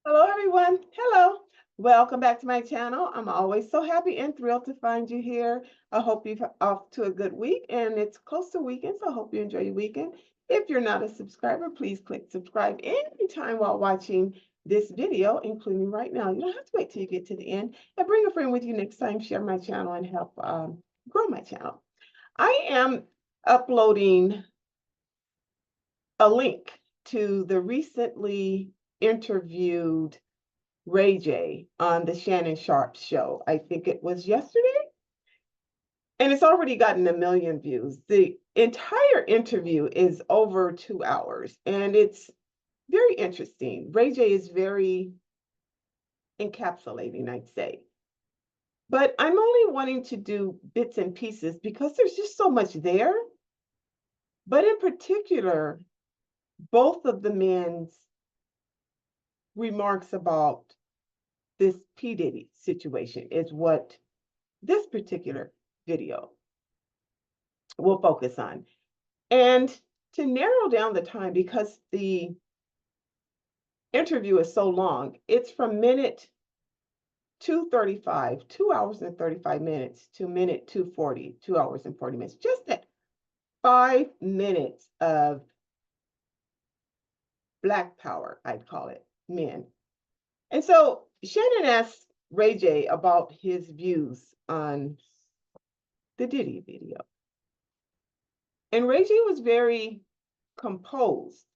Hello, everyone. Hello. Welcome back to my channel. I'm always so happy and thrilled to find you here. I hope you're off to a good week, and it's close to weekend, so I hope you enjoy your weekend. If you're not a subscriber, please click subscribe anytime while watching this video, including right now. You don't have to wait till you get to the end, and bring a friend with you next time. Share my channel and help grow my channel. I am uploading a link to the recently interviewed Ray J on the Shannon Sharpe show. I think it was yesterday, and it's already gotten 1 million views. The entire interview is over 2 hours, and it's very interesting. Ray J is very encapsulating, I'd say. But I'm only wanting to do bits and pieces because there's just so much there. But in particular, both of the men's remarks about this P. Diddy situation is what this particular video will focus on. And to narrow down the time, because the interview is so long, it's from minute 235, 2 hours and 35 minutes, to minute 240, 2 hours and 40 minutes. Just that 5 minutes of Black power, I'd call it, men. And so Shannon asked Ray J about his views on the Diddy video. And Ray J was very composed,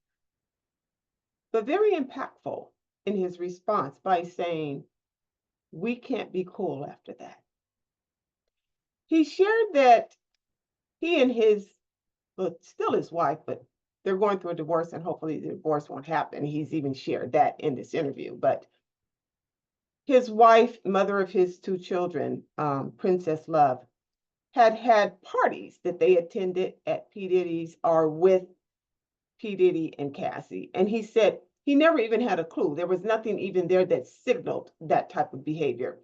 but very impactful in his response by saying, "We can't be cool after that." He shared that he and his, well, still his wife, but they're going through a divorce, and hopefully the divorce won't happen. He's even shared that in this interview. But his wife, mother of his two children, Princess Love, had parties that they attended at P. Diddy's or with P. Diddy and Cassie. And he said he never even had a clue. There was nothing even there that signaled that type of behavior.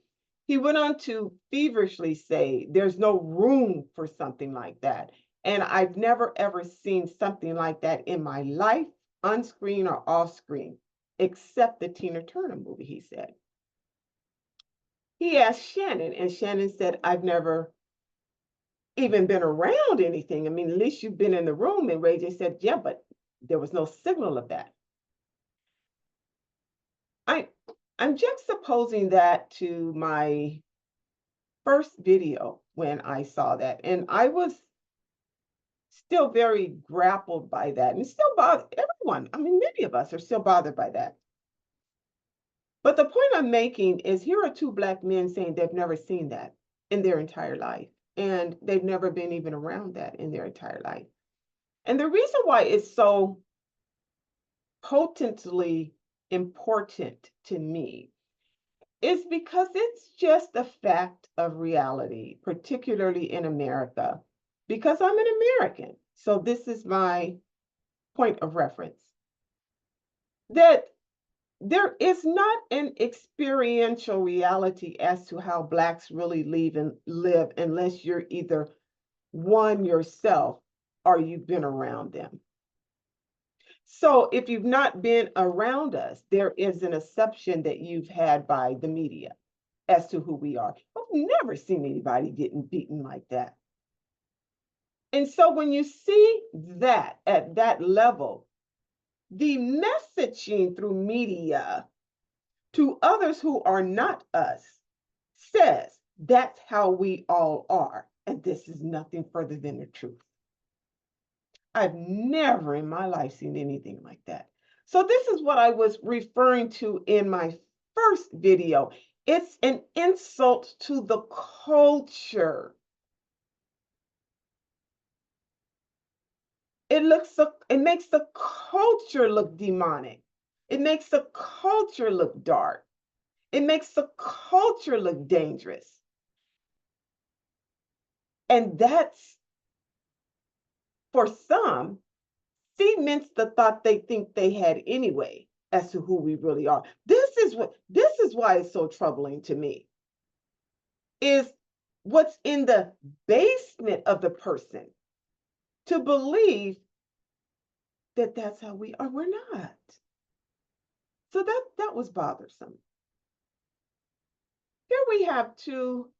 He went on to feverishly say there's no room for something like that. And I've never ever seen something like that in my life, on screen or off screen, except the Tina Turner movie, he said. He asked Shannon, and Shannon said, "I've never even been around anything. I mean, at least you've been in the room." And Ray J said, "Yeah, but there was no signal of that." I, I'm juxtaposing that to my first video when I saw that. And I was still very grappled by that, and still bothered everyone. I mean, many of us are still bothered by that. But the point I'm making is here are two Black men saying they've never seen that in their entire life. And they've never been even around that in their entire life. And the reason why it's so potently important to me is because it's just a fact of reality, particularly in America, because I'm an American. So this is my point of reference, that there is not an experiential reality as to how Blacks really live unless you're either one yourself or you've been around them. So if you've not been around us, there is an assumption that you've had by the media as to who we are. I've never seen anybody getting beaten like that. And so when you see that at that level, the messaging through media to others who are not us says that's how we all are. And this is nothing further than the truth. I've never in my life seen anything like that. So this is what I was referring to in my first video. It's an insult to the culture. It makes the culture look demonic. It makes the culture look dark. It makes the culture look dangerous. And that's, for some, cements the thought they think they had anyway as to who we really are. This is why it's so troubling to me, is what's in the basement of the person to believe that that's how we are. We're not. So that was bothersome. Here we have two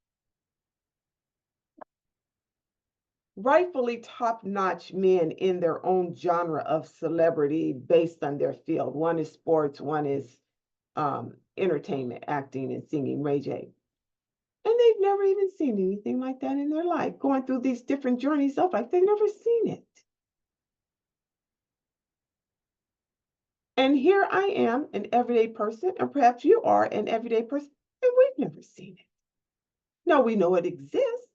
rightfully top-notch men in their own genre of celebrity based on their field. One is sports, one is entertainment, acting and singing, Ray J. And they've never even seen anything like that in their life, going through these different journeys of life. They've never seen it. And here I am, an everyday person, and perhaps you are an everyday person, and we've never seen it. Now we know it exists,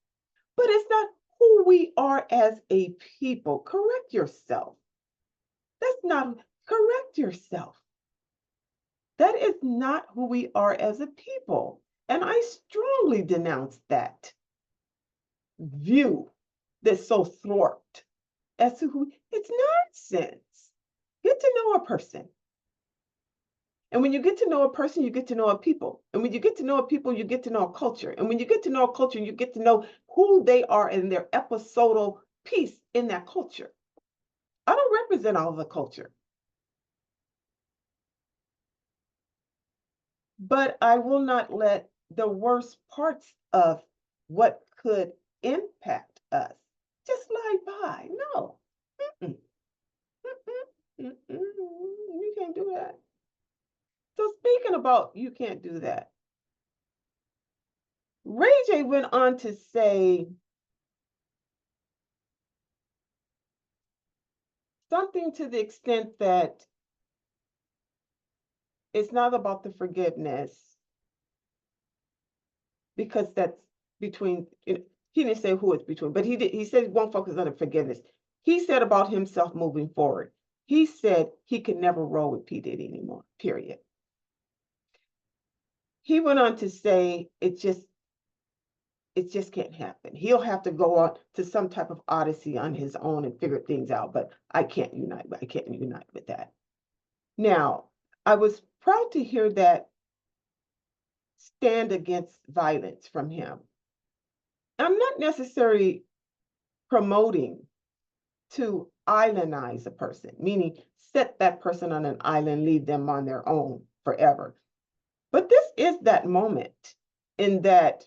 but it's not who we are as a people. Correct yourself. That's not, correct yourself. That is not who we are as a people. And I strongly denounce that view that's so thwarted as to who, it's nonsense. Get to know a person. And when you get to know a person, you get to know a people. And when you get to know a people, you get to know a culture. And when you get to know a culture, you get to know who they are and their episodal piece in that culture. I don't represent all of the culture. But I will not let the worst parts of what could impact us just slide by. No. Mm-mm. Mm-mm. Mm-mm. You can't do that. So speaking about you can't do that, Ray J went on to say something to the extent that it's not about the forgiveness because that's between, he didn't say who it's between, but he said he won't focus on the forgiveness. He said about himself moving forward, he said he could never roll with P. Diddy anymore, period. He went on to say it just can't happen. He'll have to go on to some type of odyssey on his own and figure things out, but I can't unite with that. Now, I was proud to hear that stand against violence from him. I'm not necessarily promoting to islandize a person, meaning set that person on an island, leave them on their own forever. But this is that moment in that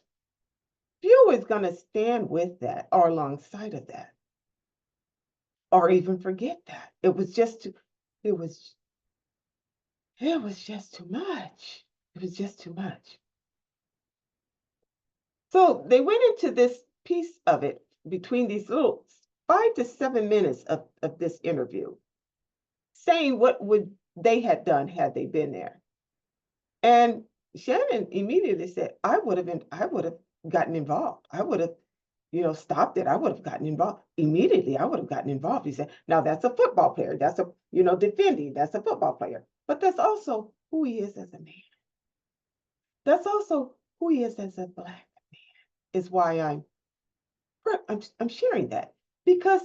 few is going to stand with that or alongside of that, or even forget that. It was just too much. It was just too much. So they went into this piece of it between these little 5 to 7 minutes of this interview, saying what would they had done had they been there. And Shannon immediately said, I would have gotten involved. I would have, stopped it. I would have gotten involved. Immediately, I would have gotten involved. He said, now that's a football player. That's defending. That's a football player. But that's also who he is as a man. That's also who he is as a Black man, is why I'm sharing that. Because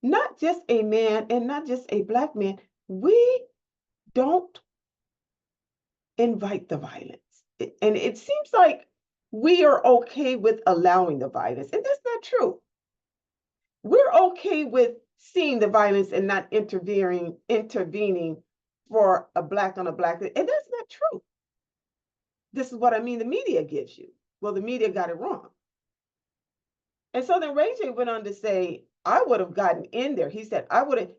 not just a man and not just a Black man, we don't invite the violence. And it seems like we are okay with allowing the violence, and that's not true. We're okay with seeing the violence and not intervening for a Black on a Black, and that's not true. This is what I mean the media gives you. Well, the media got it wrong. And so then Ray J went on to say, I would have gotten in there. He said, I would have,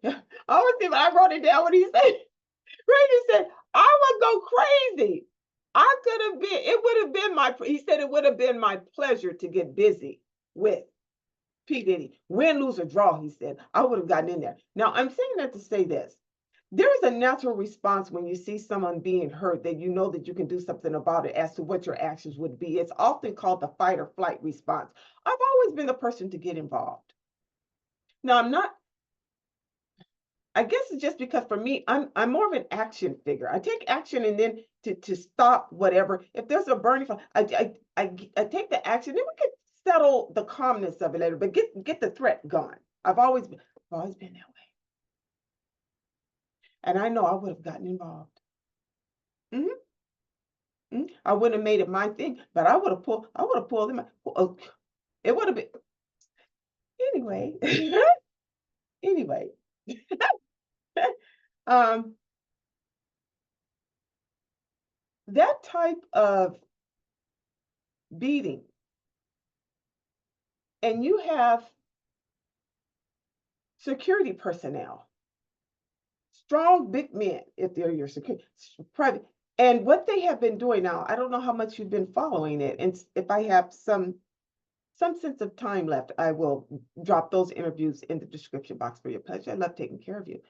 I wrote it down what he said. Ray J said, I would go crazy. I could have been, it would have been he said it would have been my pleasure to get busy with P. Diddy. Win, lose, or draw, he said. I would have gotten in there. Now, I'm saying that to say this. There is a natural response when you see someone being hurt that you know that you can do something about it as to what your actions would be. It's often called the fight or flight response. I've always been the person to get involved. Now, I guess it's just because for me, I'm more of an action figure. I take action and then to stop whatever. If there's a burning fire, I take the action, then we can settle the calmness of it later, but get the threat gone. I've always been that way. And I know I would have gotten involved. I wouldn't have made it my thing, but I would have pulled them. It would have been anyway. Anyway. um that type of beating, and you have security personnel, strong big men, if they're your security, private, and what they have been doing now, I don't know how much you've been following it, and if I have some sense of time left, I will drop those interviews in the description box for your pleasure. I love taking care of you.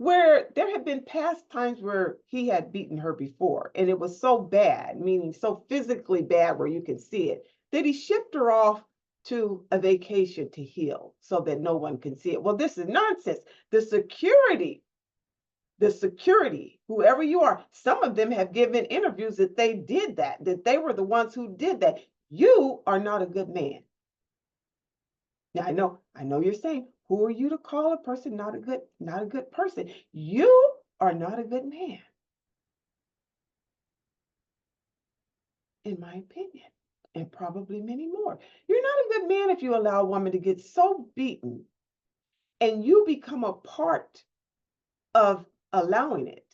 Where there had been past times where he had beaten her before, and it was so bad, meaning so physically bad where you could see it, that he shipped her off to a vacation to heal so that no one can see it. Well, this is nonsense. The security, whoever you are, some of them have given interviews that they did that they were the ones who did that. You are not a good man. Now, I know you're saying, who are you to call a person not a good person? You are not a good man, in my opinion, and probably many more. You're not a good man if you allow a woman to get so beaten and you become a part of allowing it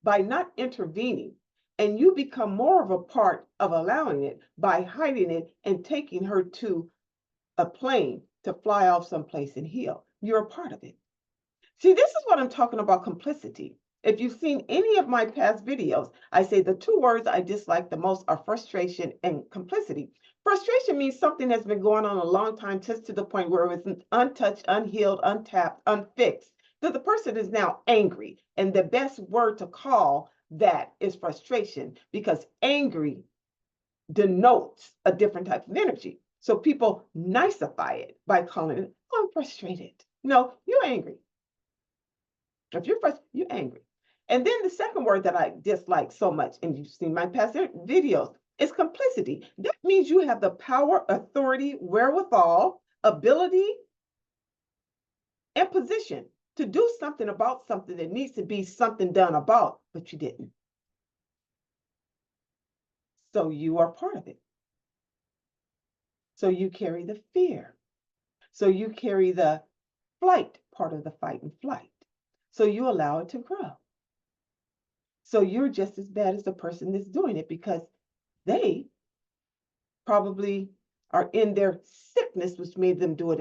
by not intervening, and you become more of a part of allowing it by hiding it and taking her to a plane to fly off someplace and heal. You're a part of it. See, this is what I'm talking about, complicity. If you've seen any of my past videos, I say the two words I dislike the most are frustration and complicity. Frustration means something that's been going on a long time, just to the point where it was untouched, unhealed, untapped, unfixed, that the person is now angry. And the best word to call that is frustration, because angry denotes a different type of energy. So people nicify it by calling it, oh, I'm frustrated. No, you're angry. If you're frustrated, you're angry. And then the second word that I dislike so much, and you've seen my past videos, is complicity. That means you have the power, authority, wherewithal, ability, and position to do something about something that needs to be something done about, but you didn't. So you are part of it. So you carry the fear. So you carry the flight part of the fight and flight. So you allow it to grow. So you're just as bad as the person that's doing it, because they probably are in their sickness, which made them do it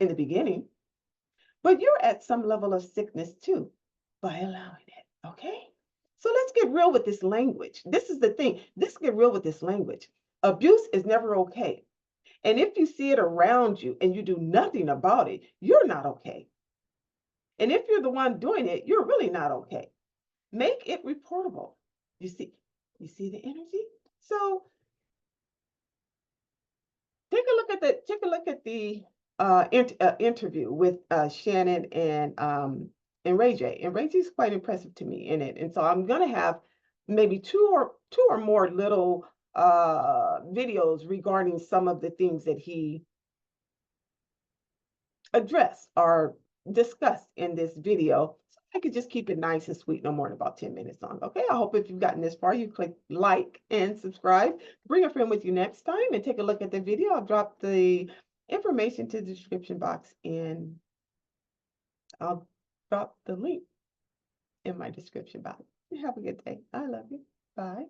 in the beginning. But you're at some level of sickness too by allowing it, okay? So let's get real with this language. This is the thing. Let's get real with this language. Abuse is never okay. And if you see it around you and you do nothing about it, you're not okay. And if you're the one doing it, you're really not okay. Make it reportable. You see the energy? So take a look at the interview with Shannon and Ray J. And Ray J is quite impressive to me in it. And so I'm gonna have maybe two or more little videos regarding some of the things that he addressed or discussed in this video. So I could just keep it nice and sweet, no more than about 10 minutes long. Okay, I hope if you've gotten this far, you click like and subscribe. Bring a friend with you next time and take a look at the video. I'll drop the information to the description box, and I'll drop the link in my description box. Have a good day. I love you. Bye.